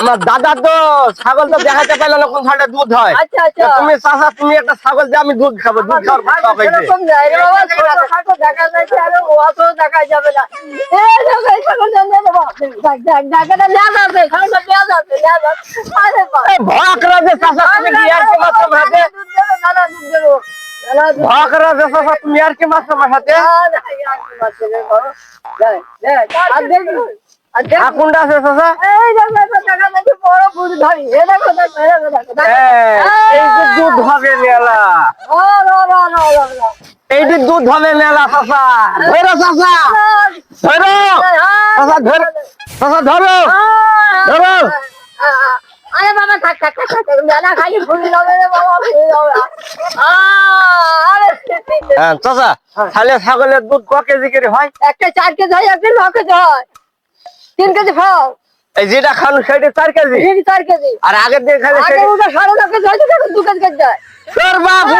আমার দাদা তো ছাগল তো দেখাতে পারলো না কোন ধারে দুধ হয়। আচ্ছা আচ্ছা। তুমি চাচা তুমি একটা ছাগল দিয়ে আমি দুধ খাবো, দুধ খাওয়ার শখ হয়েছে। এরকম যায় রে বাবা, ছোটখাটো দেখা যাচ্ছে আর অত দেখা যাবে না। এই দেখো এই ছাগল জানতে দেবো। দেখ দেখ দেখ এটা লেজ আছে, ছাগলটা লেজ আছে, লেজ আছে। আরে বাবা। ভকরা যে চাচা তুমি কি আর কি মাছ মাথাতে? দুধ দেবে, নানা দুধ দেবো। নানা দুধ। ভকরা যে চাচা তুমি আর কি মাছ মাথাতে? কোনটা আছে চাচা? এই যে দুধ হবে মেলা, এই যে দুধ হবে মেলা চাচা। ধরো চাচা, ধরো চাচা, ধরো চাচা, ধরো ধরো। আরে বাবা থাক থাক থাক থাক, মেলা খালি ভুল যাবে রে বাবা, ভুল যাবে। চাচা তাহলে ছাগলের দুধ ক কেজি করে হয়? একটা 4 কেজি হয়, একটা 9 কেজি হয়, 3 কেজি খাও। এই যেটা খান সেটা 4 কেজি, 4 কেজি। আর আগের দিন খাইলে আগে ওটা 9.5 কেজি হয়, এখন 2 কেজি কেজি যায়। তোর বাবু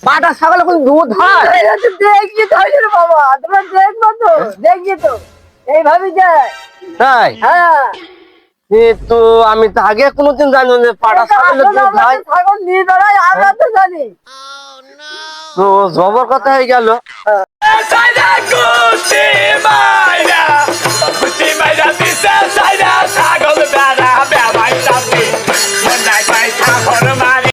পাটা ছাগলে কোন দুধ হয়? দেখি তো রে বাবা, তোমরা দেখবো তো, দেখি তো এইভাবে যায়। তাই? হ্যাঁ, তো আমি তো আগে কোনোদিন জানি না পাটা ছাগলের দুধ হয়। ছাগল নিয়ে বেড়াই, আমরা তো জানি। তো জবর কথা হয়ে গেল।